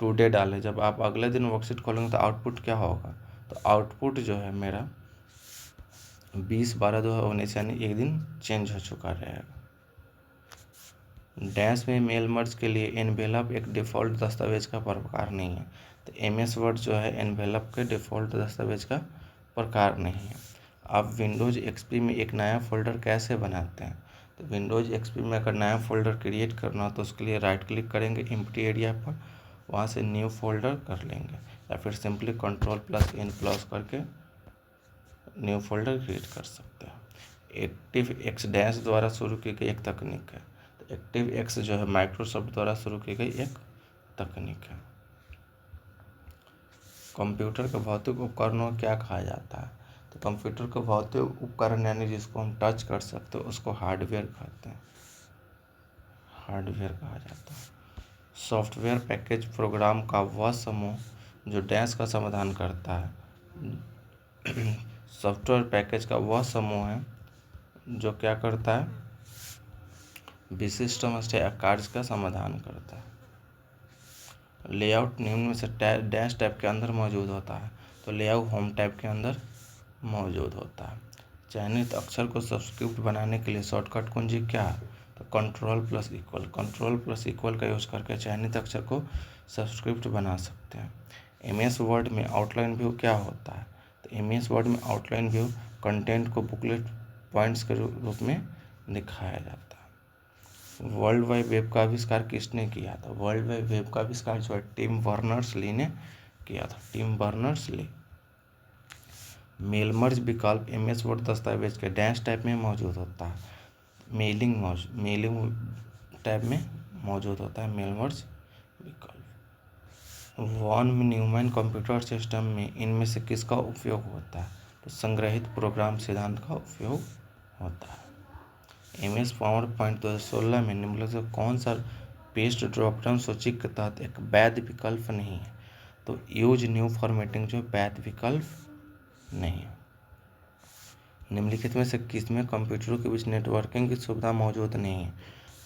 Today डालें, जब आप अगले दिन वर्कशीट खोलेंगे तो आउटपुट क्या होगा, तो आउटपुट जो है मेरा 20/12/2019 यानी एक दिन चेंज हो चुका रहेगा। डैश में मेल मर्ज के लिए एनवेलप एक डिफ़ॉल्ट दस्तावेज का प्रकार नहीं है, तो एमएस वर्ड जो है एनवेलप के डिफ़ॉल्ट दस्तावेज का प्रकार नहीं है। आप विंडोज़ एक्सपी में एक नया फ़ोल्डर कैसे बनाते हैं, तो विंडोज़ एक्सपी में अगर नया फोल्डर क्रिएट करना हो तो उसके लिए राइट क्लिक करेंगे एम्प्टी एरिया पर, वहाँ से न्यू फोल्डर कर लेंगे, या फिर सिंपली Ctrl+N+ करके न्यू फोल्डर क्रिएट कर सकते हैं। एक्टिव एक्स डैश द्वारा शुरू की गई एक तकनीक है। तो एक्टिव एक्स जो है माइक्रोसॉफ्ट द्वारा शुरू की गई एक तकनीक है। कंप्यूटर के भौतिक उपकरणों को क्या कहा जाता है? तो कंप्यूटर के भौतिक उपकरण यानी जिसको हम टच कर सकते हैं उसको हार्डवेयर कहते हैं, हार्डवेयर कहा जाता है। सॉफ्टवेयर पैकेज प्रोग्राम का वह समूह जो डैश का समाधान करता है। सॉफ्टवेयर पैकेज का वह समूह है जो क्या करता है, विशिष्ट समस्या कार्य का समाधान करता है। लेआउट निम्न में से डैश टैब के अंदर मौजूद होता है। तो लेआउट होम टैब के अंदर मौजूद होता है। चयनित अक्षर को सबस्क्रिप्ट बनाने के लिए शॉर्टकट कुंजी क्या है? तो Ctrl+= का यूज़ करके चयनित अक्षर को सबस्क्रिप्ट बना सकते हैं। MS वर्ड में आउटलाइन व्यू क्या होता है? तो MS वर्ड में आउटलाइन व्यू कंटेंट को बुकलेट पॉइंट्स के रूप में दिखाया जाता है। वर्ल्ड वाइड वेब का आविष्कार किसने किया था? वर्ल्ड वाइड वेब का आविष्कार जो है टिम बर्नर्स-ली ने किया था, टिम बर्नर्स-ली। मेल मर्ज विकल्प MS वर्ड दस्तावेज के डैश टैब में मौजूद होता है। मेलिंग टैब में मौजूद होता है मेल मर्ज विकल्प। वॉन न्यूमैन कंप्यूटर सिस्टम में इनमें से किसका उपयोग होता है? तो संग्रहित प्रोग्राम सिद्धांत का उपयोग होता है। MS पावरपॉइंट 2016 में निम्नलिखित से कौन सा पेस्ट ड्रॉपडाउन सूची के तहत एक वैध विकल्प नहीं है? तो यूज न्यू फॉर्मेटिंग जो वैध विकल्प नहीं है। निम्नलिखित में से किसमें कंप्यूटरों के बीच नेटवर्किंग की सुविधा मौजूद नहीं है?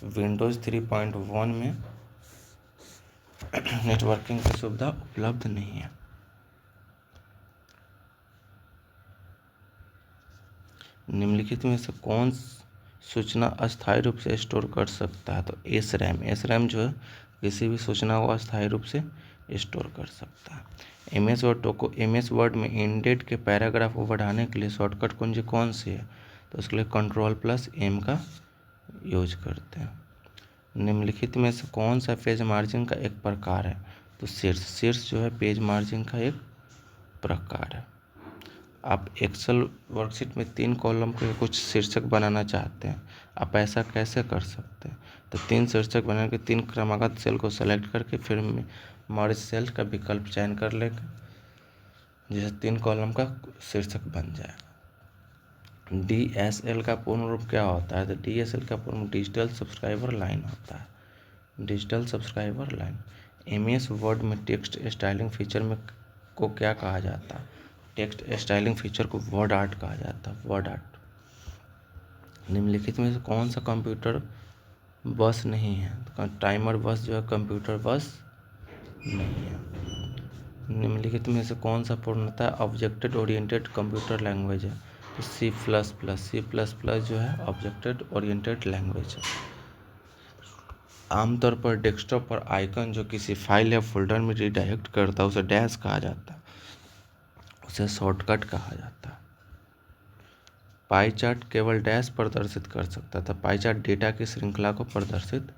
विंडोज़ 3.1 में नेटवर्किंग की सुविधा उपलब्ध नहीं है। निम्नलिखित में से कौन सूचना अस्थायी रूप से स्टोर कर सकता है? तो SRAM जो है किसी भी सूचना को अस्थायी रूप से स्टोर कर सकता है। MS वर्ड में इंडेंट के पैराग्राफ को बढ़ाने के लिए शॉर्टकट कुंजी कौन सी है? तो उसके लिए Ctrl+M का यूज करते हैं। निम्नलिखित में से कौन सा पेज मार्जिन का एक प्रकार है? तो शीर्ष जो है पेज मार्जिन का एक प्रकार है। आप एक्सेल वर्कशीट में 3 कॉलम के कुछ शीर्षक बनाना चाहते हैं, आप ऐसा कैसे कर सकते हैं? तो 3 शीर्षक बनाने के 3 क्रमागत सेल को सेलेक्ट करके फिर मर्ज सेल का विकल्प चयन कर लेगा, जिससे 3 कॉलम का शीर्षक बन जाएगा। DSL का पूर्ण रूप क्या होता है? तो DSL का पूर्ण डिजिटल सब्सक्राइबर लाइन होता है, digital subscriber line. MS word में टेक्स्ट स्टाइलिंग फीचर में को क्या कहा जाता है? टेक्स्ट स्टाइलिंग फीचर को वर्ड आर्ट कहा जाता है, वर्ड आर्ट। निम्नलिखित में से कौन सा कंप्यूटर बस नहीं है? तो टाइमर बस जो है कंप्यूटर बस नहीं है। निम्नलिखित में से कौन सा पूर्णतः ऑब्जेक्ट ओरिएंटेड कंप्यूटर लैंग्वेज है? तो C++ जो है ऑब्जेक्ट ओरिएंटेड लैंग्वेज है। आमतौर पर डेस्कटॉप पर आइकन जो किसी फाइल या फोल्डर में रिडायरेक्ट करता है उसे डैश कहा जाता है, उसे शॉर्टकट कहा जाता है। पाई चार्ट केवल डैश प्रदर्शित कर सकता था, पाई चार्ट डेटा की श्रृंखला को प्रदर्शित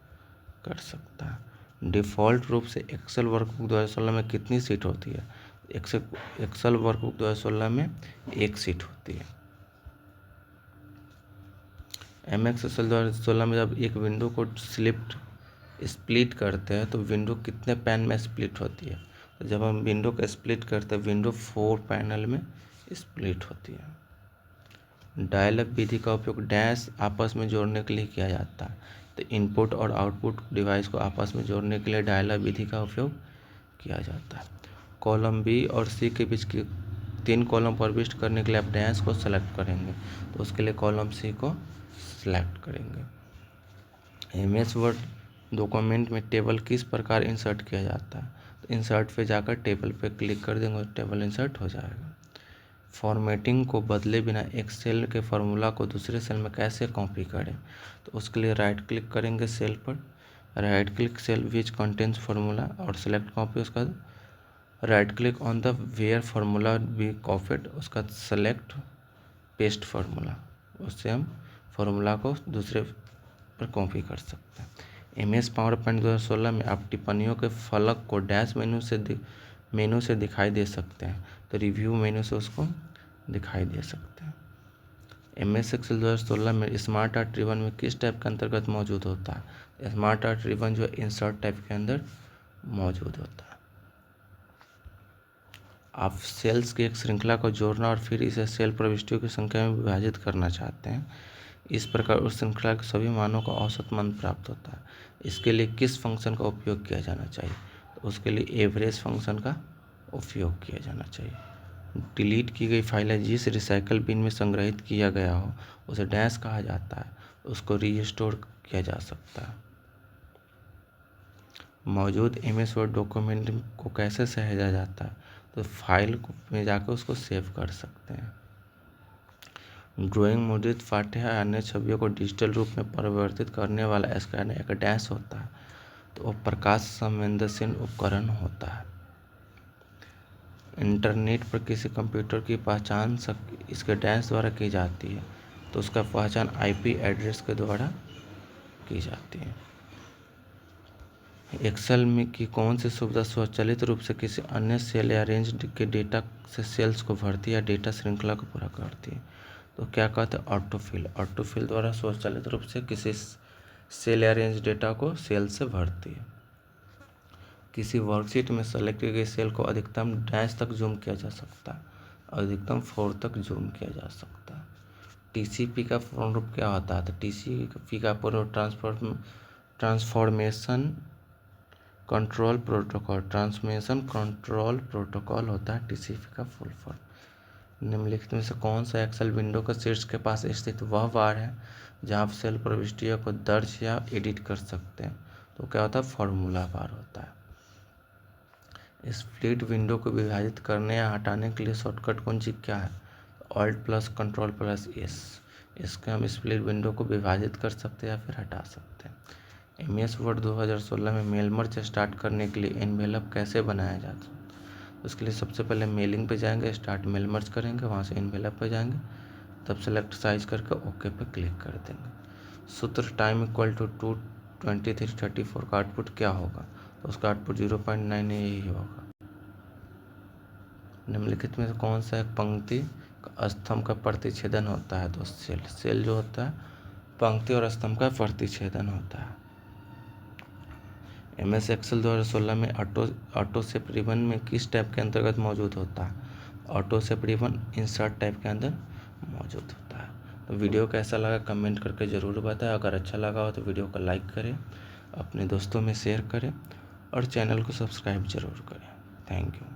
कर सकता है। डिफ़ॉल्ट रूप से एक्सेल वर्कबुक 2016 में कितनी सीट होती है? एक्सेल वर्कबुक 2016 में 1 सीट होती है। MS एक्सेल 2016 में जब एक विंडो को स्प्लिट करते हैं तो विंडो कितने पैन में स्प्लिट होती है? तो जब हम विंडो को स्प्लिट करते हैं विंडो 4 पैनल में स्प्लिट होती है। डायल अप विधि का उपयोग डैश आपस में जोड़ने के लिए किया जाता है। तो इनपुट और आउटपुट डिवाइस को आपस में जोड़ने के लिए डायल अप विधि का उपयोग किया जाता है। कॉलम B और C के बीच के 3 कॉलम प्रविष्ट करने के लिए आप डैश को सेलेक्ट करेंगे, तो उसके लिए कॉलम C को सेलेक्ट करेंगे। MS वर्ड डॉक्यूमेंट में टेबल किस प्रकार इंसर्ट किया जाता है? तो इंसर्ट पे जाकर टेबल पे क्लिक कर देंगे और टेबल इंसर्ट हो जाएगा। फॉर्मेटिंग को बदले बिना एक सेल के फार्मूला को दूसरे सेल में कैसे कॉपी करें? तो उसके लिए राइट क्लिक करेंगे सेल पर, right click cell which contains formula और सेलेक्ट कॉपी, उसका right click on the where formula be copied, उसका सेलेक्ट पेस्ट फार्मूला, उससे हम फार्मूला को दूसरे पर कॉपी कर सकते हैं। MS पावर पॉइंट 2016 में आप टिप्पणियों के फलक को डैश मेनू से दिखाई दे सकते हैं, तो रिव्यू मेनू से उसको दिखाई दे सकते हैं। MS एक्सेल 2016 में स्मार्ट आर्ट रिबन में किस टाइप के अंतर्गत मौजूद होता है? स्मार्ट आर्ट रिबन जो इंसर्ट टाइप के अंदर मौजूद होता है। आप सेल्स की एक श्रृंखला को जोड़ना और फिर इसे सेल प्रविष्टियों की संख्या में विभाजित करना चाहते हैं। इस प्रकार उस श्रृंखला के सभी मानों का औसत मान प्राप्त होता है। इसके लिए किस फंक्शन का उपयोग किया जाना चाहिए? तो उसके लिए एवरेज फंक्शन का उपयोग किया जाना चाहिए। डिलीट की गई फाइलें जिस रिसाइकल बिन में संग्रहित किया गया हो उसे डैश कहा जाता है, उसको रीस्टोर किया जा सकता है। मौजूद MS वर्ड डॉक्यूमेंट को कैसे सहेजा जाता है? तो फाइल में जाकर उसको सेव कर सकते हैं। ड्राइंग मुद्रित पाठ्य या अन्य छवियों को डिजिटल रूप में परिवर्तित करने वाला स्कैनर एक डैश होता है, तो वो प्रकाश संवेदनशील उपकरण होता है। इंटरनेट पर किसी कंप्यूटर की पहचान इसके डैश द्वारा की जाती है, तो उसका पहचान IP एड्रेस के द्वारा की जाती है। एक्सेल में की कौन सी सुविधा स्वचालित रूप से किसी अन्य सेल या रेंज के डेटा से सेल्स को भरती है या डेटा श्रृंखला को पूरा करती है? तो क्या कहते हैं? ऑटोफिल। ऑटोफिल द्वारा स्वचालित रूप से किसी सेल या रेंज डेटा को सेल से भरती है। किसी वर्कशीट में सेलेक्ट की गई सेल को अधिकतम डैश तक जूम किया जा सकता है, अधिकतम 4 तक जूम किया जा सकता है। TCP का पूर्ण रूप क्या होता है? तो TCP का पूर्ण रूप transformation control protocol, transmission control protocol होता है TCP का फुल फॉर्म। निम्नलिखित में से कौन सा एक्सेल विंडो का शीर्ष के पास स्थित वह बार है जहां आप सेल प्रविष्टियों को दर्ज या एडिट कर सकते हैं? तो क्या होता है? फॉर्मूला बार होता है। स्प्लिट विंडो को विभाजित करने या हटाने के लिए शॉर्टकट कुंजी क्या है? Alt+Ctrl+S। इसके हम स्प्लिट विंडो को विभाजित कर सकते हैं या फिर हटा सकते हैं। MS वर्ड 2016 में मेल मर्ज स्टार्ट करने के लिए एनवेलप कैसे बनाया जाता है? उसके लिए सबसे पहले मेलिंग पे जाएंगे, स्टार्ट मेल मर्ज करेंगे, वहाँ से एनवेलप पे जाएंगे, तब सेलेक्ट साइज करके ओके पे क्लिक कर देंगे। सूत्र टाइम इक्वल टू 2:23:34 का आउटपुट क्या होगा? तो उसका आउटपुट 0.9 यही होगा। निम्नलिखित में से कौन सा एक पंक्ति स्तंभ का प्रतिच्छेदन होता है? तो सेल जो होता है पंक्ति और स्तंभ का प्रतिच्छेदन होता है। MS एक्सेल 2016 में ऑटो सेप रिबन में किस टाइप के अंतर्गत मौजूद होता है? ऑटो सेप रिबन इंसर्ट टाइप के अंदर मौजूद होता है। तो वीडियो कैसा लगा कमेंट करके ज़रूर बताएं। अगर अच्छा लगा हो तो वीडियो को लाइक करें, अपने दोस्तों में शेयर करें और चैनल को सब्सक्राइब ज़रूर करें। Thank you.